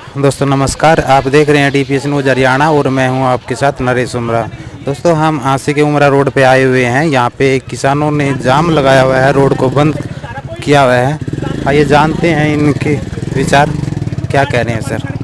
दोस्तों नमस्कार, आप देख रहे हैं DPS न्यूज़ हरियाणा और मैं हूं आपके साथ नरेश उमरा। दोस्तों हम आसी के उमरा रोड पे आए हुए हैं। यहां पे किसानों ने जाम लगाया हुआ है, रोड को बंद किया हुआ है। आइए जानते हैं इनके विचार क्या कह रहे हैं सर।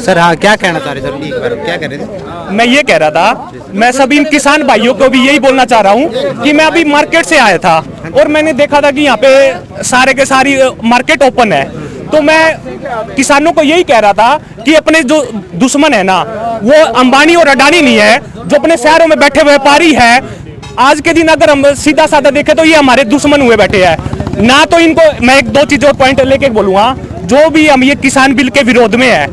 सर हाँ, क्या कहना चाह रहे सर, एक बार क्या कह रहे थे? मैं ये कह रहा था, मैं सभी किसान भाइयों को भी यही बोलना चाह रहा हूँ कि मैं अभी मार्केट से आया था और मैंने देखा था कि यहाँ पे सारे के सारी मार्केट ओपन है। तो मैं किसानों को यही कह रहा था कि अपने जो दुश्मन है ना, वो अंबानी और अडानी नहीं है, जो अपने शहरों में बैठे व्यापारी है। आज के दिन अगर हम सीधा साधा देखें तो ये हमारे दुश्मन हुए बैठे हैं ना। तो इनको मैं एक दो चीजों पॉइंट लेके बोलूंगा, जो भी हम ये किसान बिल के विरोध में है,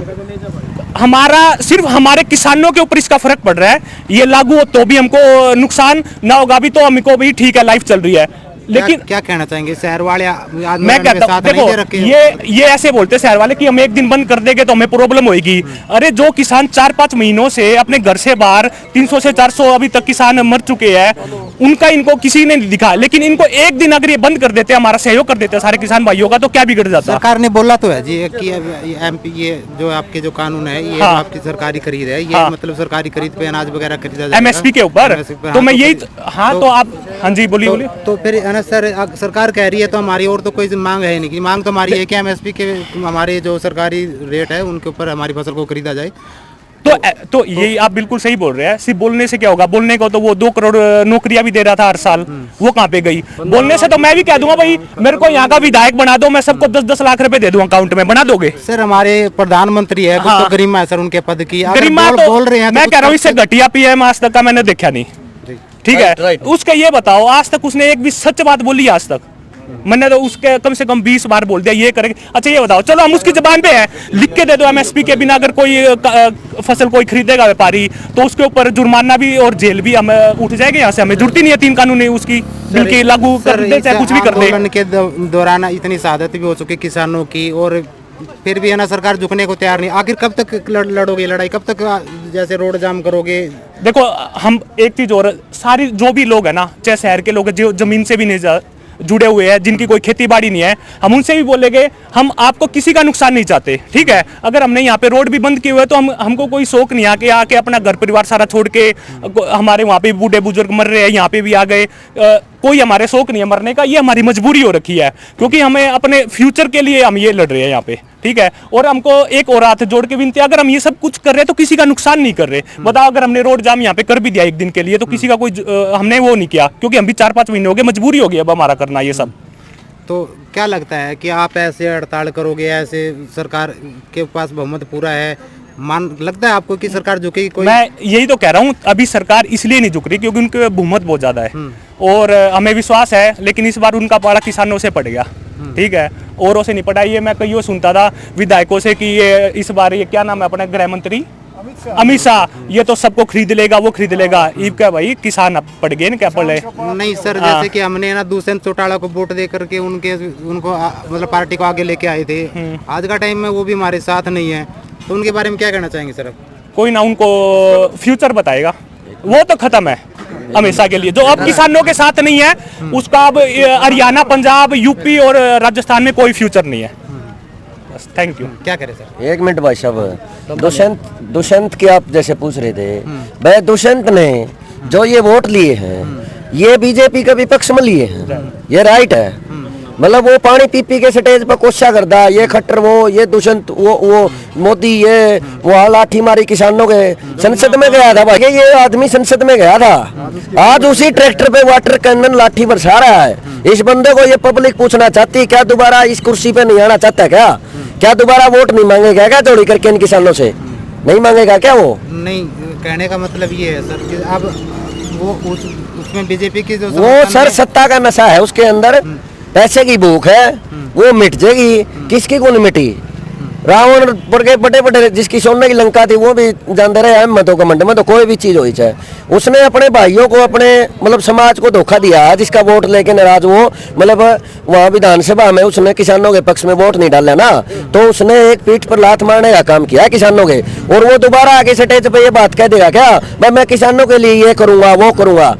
हमारा सिर्फ हमारे किसानों के ऊपर इसका फर्क पड़ रहा है। ये लागू हो तो भी हमको नुकसान ना होगा, भी तो हमको भी ठीक है, लाइफ चल रही है। लेकिन क्या कहना चाहेंगे शहर वाले? मैं कहता हूं, देखो ये ऐसे बोलते शहर वाले कि हम एक दिन बंद कर देंगे तो हमें प्रॉब्लम होगी। अरे जो किसान 4-5 महीनों से अपने घर से बाहर 300 से 400 अभी तक किसान मर चुके हैं, उनका इनको किसी ने नहीं दिखा। लेकिन इनको एक दिन अगर ये बंद कर देते, हमारा सहयोग कर देते सारे किसान भाइयों का, तो क्या बिगड़ जाता? सरकार ने बोला तो है जी कि MP ये जो आपके जो कानून है, ये आपकी सरकारी खरीद है, ये मतलब सरकारी खरीद पे अनाज वगैरह खरीदा जाएगा MSP के ऊपर। तो मैं यही तो आप हाँ जी बोलिए। तो फिर है ना सर, सरकार कह रही है तो हमारी और तो कोई मांग है नहीं। मांग तो हमारी है कि MSP के हमारे जो सरकारी रेट है उनके ऊपर हमारी फसल को खरीदा जाए। तो यही आप बिल्कुल सही बोल रहे हैं। सिर्फ बोलने से क्या होगा? बोलने को तो वो 2 करोड़ नौकरियां भी दे रहा था हर साल, वो कहाँ पे गई? बोलने से तो मैं भी कह दूंगा भाई मेरे को यहाँ का विधायक बना दो, मैं सबको 10-10 लाख रुपए दे दूंगा अकाउंट में, बना दोगे? सर हमारे प्रधानमंत्री है, कुछ तो गरिमा है सर उनके पद की। गरिमा तो बोल रहे हैं, मैं कह रहा हूँ इससे घटिया PM आज तक का मैंने देखा नहीं। ठीक है, उसका ये बताओ आज तक उसने एक भी सच बात बोली? आज तक मैंने तो उसके कम से कम 20 बार बोल दिया ये करेंगे। अच्छा ये बताओ, चलो हम उसकी जबान पे है, लिख के दे दो MSP के बिना अगर कोई फसल कोई खरीदेगा व्यापारी तो उसके ऊपर जुर्माना भी और जेल भी हम उठ जाएंगे। यहाँ से हमें जरूरत नहीं है 3 कानून उसकी बिल की लागू कर दे, चाहे कुछ भी कर दे। आंदोलन के दौरान इतनी शहादत भी हो चुकी किसानों की, और फिर भी है ना सरकार झुकने को तैयार नहीं। आखिर कब तक लड़ोगे लड़ाई? कब तक जैसे रोड जाम करोगे? देखो हम एक चीज और, सारी जो भी लोग है ना, चाहे शहर के लोग जो जमीन से भी नहीं जुड़े हुए हैं, जिनकी कोई खेती बाड़ी नहीं है, हम उनसे भी बोलेंगे हम आपको किसी का नुकसान नहीं चाहते। ठीक है, अगर हमने यहाँ पे रोड भी बंद किए हुए तो हमको कोई शौक नहीं आके अपना घर परिवार सारा छोड़ के, हमारे वहाँ पे बूढ़े बुजुर्ग मर रहे हैं, यहाँ पे भी आ गए, कोई हमारे शौक नहीं है मरने का, ये हमारी मजबूरी हो रखी है, क्योंकि हमें अपने फ्यूचर के लिए हम ये लड़ रहे हैं यहाँ पे। ठीक है, और हमको एक और हाथ जोड़ के विनती है, अगर हम ये सब कुछ कर रहे हैं तो किसी का नुकसान नहीं कर रहे। बताओ अगर हमने रोड जाम यहाँ पे कर भी दिया एक दिन के लिए तो किसी का कोई हमने वो नहीं किया, क्योंकि हम भी 4-5 महीने हो गए, मजबूरी हो गई अब हमारा करना ये सब। तो क्या लगता है कि आप ऐसे हड़ताल करोगे, ऐसे सरकार के पास बहुमत पूरा है, लगता है आपको कि सरकार झुकेगी? कोई मैं यही तो कह रहा हूँ, अभी सरकार इसलिए नहीं झुक रही क्योंकि उनके बहुमत बहुत ज्यादा है और हमें विश्वास है, लेकिन इस बार उनका पाड़ा किसानों से पड़ गया। ठीक है, औरों से नहीं पड़ा। ये मैं कईयों सुनता था विधायकों से कि ये इस बार ये क्या नाम है अपने गृह मंत्री अमित शाह, ये तो सबको खरीद लेगा, वो खरीद लेगा। ये क्या भाई, किसान पड़ गए ना, क्या पड़े? नहीं सर, जैसे कि हमने ना दुष्यंत चौटाला को वोट दे करके उनको मतलब पार्टी को आगे लेके आए थे, आज का टाइम में वो भी हमारे साथ नहीं है, तो उनके बारे में क्या कहना चाहेंगे सर? कोई ना उनको फ्यूचर बताएगा, वो तो खत्म है हमेशा के लिए। जो अब किसानों के साथ नहीं है उसका अब हरियाणा, पंजाब, UP और राजस्थान में कोई फ्यूचर नहीं है। Thank you. क्या करें सर? 1 मिनट भाई साहब, दुष्यंत की आप जैसे पूछ रहे थे, भाई दुष्यंत ने जो ये वोट लिए हैं ये बीजेपी के विपक्ष में लिए हैं, ये राइट है। मतलब वो पानी पी के स्टेज पर कोशिश करता, ये खट्टर वो, ये दुष्यंत वो मोदी, ये वो लाठी मारी किसानों के। संसद में गया था भाई, ये आदमी संसद में गया था, आज उसी ट्रैक्टर पे वाटर कैनन लाठी बरसा रहा है। इस बंदे को ये पब्लिक पूछना चाहती है, क्या दोबारा इस कुर्सी पे नहीं आना चाहता? क्या दोबारा वोट नहीं मांगेगा क्या चोरी करके इन किसानों से? नहीं मांगेगा क्या वो? नहीं, कहने का मतलब ये है सर कि अब वो उसमें बीजेपी की जो वो सर सत्ता का नशा है उसके अंदर, पैसे की भूख है, वो मिट जाएगी। किसकी को नहीं मिटी? रावण पर के बड़े बड़े जिसकी सोने की लंका थी वो भी जानते रहे अहमदों का मंड में, तो कोई भी चीज हुई चाहे उसने अपने भाइयों को, अपने मतलब समाज को धोखा दिया। जिसका वोट लेके नाराज वो मतलब वहाँ विधानसभा में उसने किसानों के पक्ष में वोट नहीं डाला ना, तो उसने एक पीठ पर लात मारने का काम किया किसानों के। और वो दोबारा आगे स्टेज पे ये बात कह देगा क्या, मैं किसानों के लिए ये करूंगा वो करूंगा?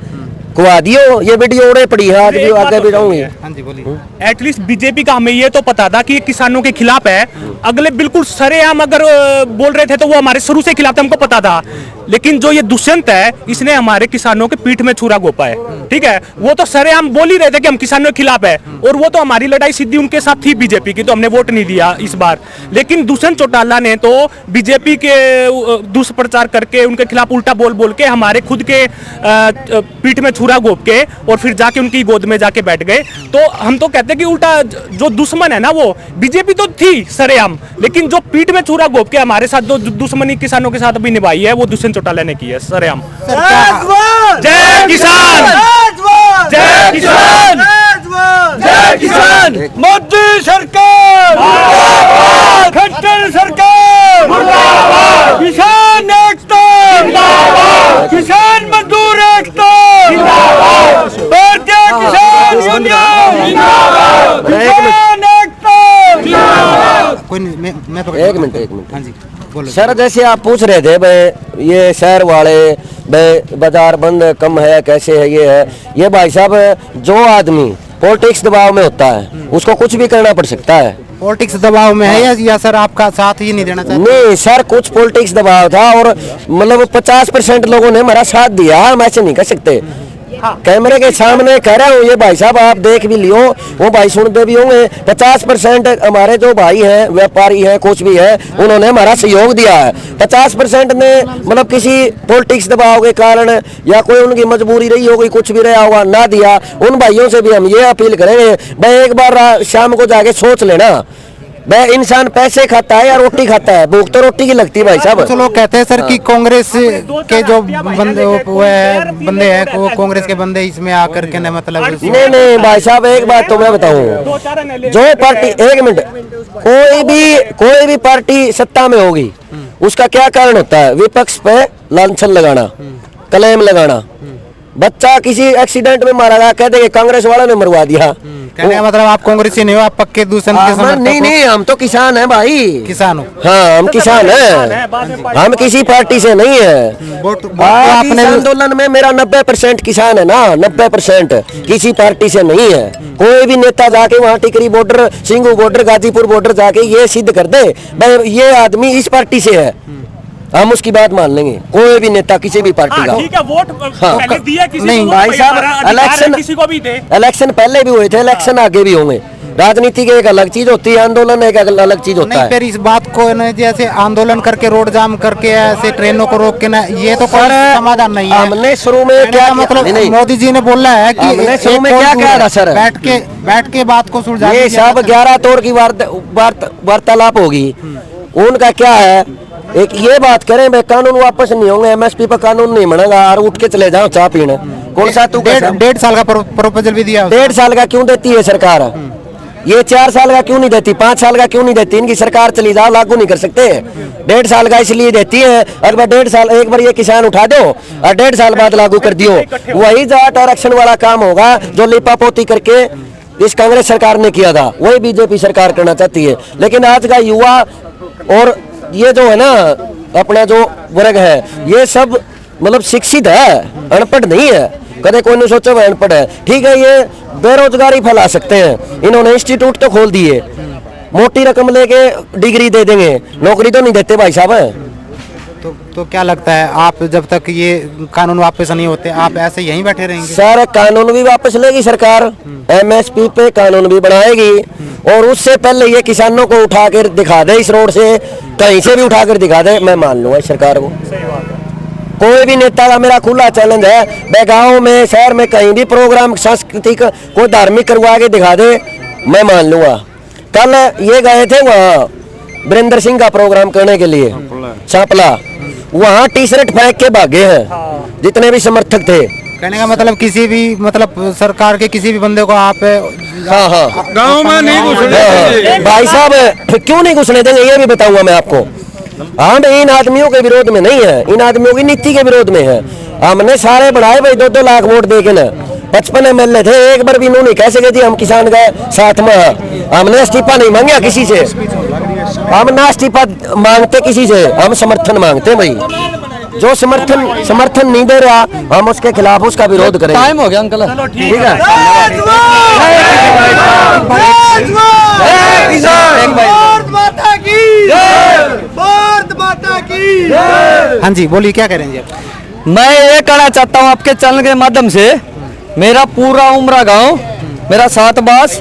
कुआ दियो, ये वीडियो उड़े पड़ी है, आज भी आगे भी रहूंगी। हाँ जी बोलिए। एटलीस्ट बीजेपी का हमें ये तो पता था कि ये किसानों के खिलाफ है। अगले बिल्कुल सरेआम अगर बोल रहे थे तो वो हमारे शुरू से खिलाफ थे, हमको पता था। लेकिन जो ये दुष्यंत है, इसने हमारे किसानों के पीठ में छुरा घोपा है, ठीक है। वो तो सरेआम बोल ही रहे थे कि हम किसानों के खिलाफ है, और वो तो हमारी लड़ाई सीधी उनके साथ थी बीजेपी की, तो हमने वोट नहीं दिया इस बार। लेकिन दुष्यंत चौटाला ने तो बीजेपी के दुष्प्रचार करके उनके खिलाफ उल्टा बोल बोल के हमारे खुद के पीठ में छुरा घोप के और फिर जाके उनकी गोद में जाके बैठ गए। तो हम तो कहते हैं कि उल्टा जो दुश्मन है ना, वो बीजेपी तो थी सरेआम, लेकिन जो पीठ में छुरा घोप के हमारे साथ जो दुश्मनी किसानों के साथ भी निभाई है, वो दुष्यंत चौटाला ने की है सरेआम। जय किसान, जय किसान, जय किसान। मोदी सरकार मुर्दाबाद, खट्टर सरकार मुर्दाबाद, किसान एकता जिंदाबाद, किसान मजदूर एकता जिंदाबाद, भारतीय किसान यूनियन जिंदाबाद, किसान एकता जिंदाबाद। कोई नहीं, मैं तो एक मिनट। हाँ जी बोलो। सर जैसे आप पूछ रहे थे भाई ये शहर वाले भाई बाजार बंद कम है, कैसे है, ये है, ये भाई साहब जो आदमी पॉलिटिक्स दबाव में होता है उसको कुछ भी करना पड़ सकता है। पॉलिटिक्स दबाव में है या सर आपका साथ ही नहीं देना चाहते? नहीं सर, कुछ पॉलिटिक्स दबाव था और मतलब 50% लोगों ने हमारा साथ दिया, हम ऐसे नहीं कर सकते। कैमरे के सामने कह रहा हूँ, ये भाई साहब आप देख भी लियो, वो भाई सुनते भी होंगे। 50% हमारे जो भाई हैं, व्यापारी हैं, कुछ भी है, उन्होंने हमारा सहयोग दिया है। 50% ने मतलब किसी पॉलिटिक्स दबाव के कारण या कोई उनकी मजबूरी रही होगी, कुछ भी रहा होगा, ना दिया। उन भाइयों से भी हम ये अपील करेंगे, भाई एक बार शाम को जाके सोच लेना, भाई इंसान पैसे खाता है या रोटी खाता है? भूख तो रोटी की लगती है भाई साहब। कुछ लोग कहते हैं सर कि कांग्रेस के जो बंदे हैं, वो कांग्रेस के बंदे इसमें आकर के न मतलब नहीं भाई साहब, एक बात तो मैं बताऊं, जो पार्टी, एक मिनट, कोई भी पार्टी सत्ता में होगी, उसका क्या कारण होता है? विपक्ष पे लांछन लगाना, क्लेम लगाना। बच्चा किसी एक्सीडेंट में मारा गया, कह देंगे कांग्रेस वालों ने मरवा दिया। कहने का मतलब आप कांग्रेस से नहीं हो, आप पक्के दूसरे के समर्थक हो? नहीं, हम तो किसान हैं भाई, किसान हो? हाँ, हम किसान हैं, हम किसी पार्टी से नहीं है। वोट आपने आंदोलन में मेरा 90% किसान है ना, 90% किसी पार्टी से नहीं है। कोई भी नेता जाके वहाँ Tikri border, Singhu border, Ghazipur border जाके ये सिद्ध कर दे भाई ये आदमी इस पार्टी से है, हम उसकी बात मान लेंगे। कोई भी नेता किसी भी पार्टी का, ठीक है, वोट पहले दिया किसी नहीं को, भाई साहब, इलेक्शन किसी को भी दे। इलेक्शन पहले भी हुए थे, इलेक्शन आगे भी होंगे। राजनीति की एक अलग चीज होती है, आंदोलन एक अलग चीज होता नहीं, है। फिर इस बात को न जैसे आंदोलन करके रोड जाम करके ऐसे ट्रेनों को रोक के ना, ये तो कोई समाधान नहीं है। हमने शुरू में क्या मतलब नहीं, मोदी जी ने बोला है कि हमने शुरू में क्या कहा था सर? बैठ के बात को सुलझा, ये सब 11 तोड़ की वार्तालाप होगी। उनका क्या है, एक ये बात करें भाई कानून वापस नहीं होंगे, एमएसपी पर कानून नहीं बनेगा और उठ के चले जाओ चाय पीने। कौन सा तू 1.5 साल का प्रपोजल भी दिया? 1.5 साल का क्यों देती है सरकार? ये 4 साल का क्यों नहीं देती? 5 साल का क्यों नहीं देती? इनकी सरकार चली जाओ, लागू नहीं कर सकते। 1.5 साल का इसलिए देती है, अगर 1.5 साल एक बार ये किसान उठा दो और 1.5 साल बाद लागू कर दियो, वही जाट आरक्षण वाला काम होगा जो लिपापोती करके इस कांग्रेस सरकार ने किया था, वही बीजेपी सरकार करना चाहती है। लेकिन आज का युवा और ये जो है ना अपना जो वर्ग है, ये सब मतलब शिक्षित है, अनपढ़ नहीं है। कदे कोई नहीं सोचा वह अनपढ़ है, ठीक है, ये बेरोजगारी फैला सकते हैं। इन्होंने इंस्टीट्यूट तो खोल दिए, मोटी रकम लेके डिग्री दे देंगे, नौकरी तो नहीं देते भाई साहब। तो क्या लगता है, आप जब तक ये कानून वापस नहीं होते आप ऐसे यहीं बैठे रहेंगे? सर कानून भी वापस लेगी सरकार, एमएसपी पे कानून भी बनाएगी, और उससे पहले ये किसानों को उठा कर दिखा दे, इस रोड से कहीं से भी उठा कर दिखा दे, मैं मान लूंगा सरकार को। कोई भी नेता का मेरा खुला चैलेंज है, मैं गाँव में शहर में कहीं भी प्रोग्राम सांस्कृतिक कोई धार्मिक करवा के दिखा दे, मैं मान लूंगा। कल ये गए थे वहाँ वीरेंद्र सिंह का प्रोग्राम करने के लिए चापला, वहाँ टी शर्ट फेंक के भागे हैं जितने भी समर्थक थे। कहने का मतलब किसी भी मतलब सरकार के किसी भी बंदे को आप हाँ गाँव में नहीं घुसने देंगे। भाई साहब, क्यों नहीं घुसने देंगे ये भी बताऊंगा मैं आपको। हम इन आदमियों के विरोध में नहीं है, इन आदमियों की नीति के विरोध में है। हमने सारे बढ़ाए भाई 2-2 लाख वोट दे के ना, 55 MLA थे, एक बार भी इन्होंने कैसे कह दी हम किसान का साथ में है। हमने इस्तीफा नहीं मांगा किसी से, हम ना इस्तीफा मांगते किसी से, हम समर्थन मांगते भाई। जो समर्थन नहीं दे रहा, हम उसके खिलाफ उसका विरोध करेंगे। टाइम हो गया अंकल, ठीक है। हाँ जी बोलिए, क्या करेंगे आप? मैं ये कहना चाहता हूँ आपके चैनल के माध्यम से, मेरा पूरा उमरा गांव, मेरा 7 बास,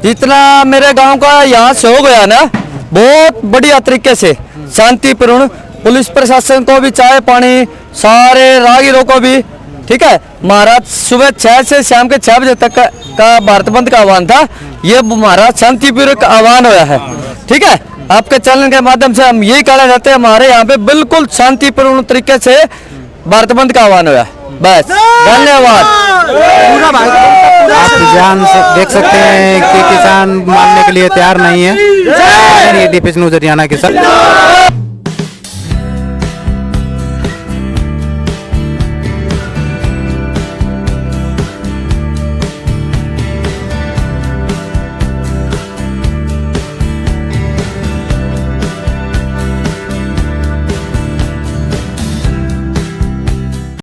जितना मेरे गांव का यहाँ से हो गया ना, बहुत बढ़िया तरीके से शांतिपूर्ण, पुलिस प्रशासन को भी चाय पानी, सारे राहगीरों को भी, ठीक है। महाराज सुबह 6 से शाम के 6 बजे तक का भारत बंद का आह्वान था, ये महाराज शांतिपूर्वक आह्वान हुआ है, ठीक है। आपके चैनल के माध्यम से हम यही कहना चाहते हैं, हमारे यहाँ पे बिल्कुल शांतिपूर्ण तरीके से भारत बंद का आह्वान हुआ है, बस। धन्यवाद। आप जान से देख सकते हैं कि किसान मानने के लिए तैयार नहीं है। डीपीएस न्यूज़ हरियाणा के साथ।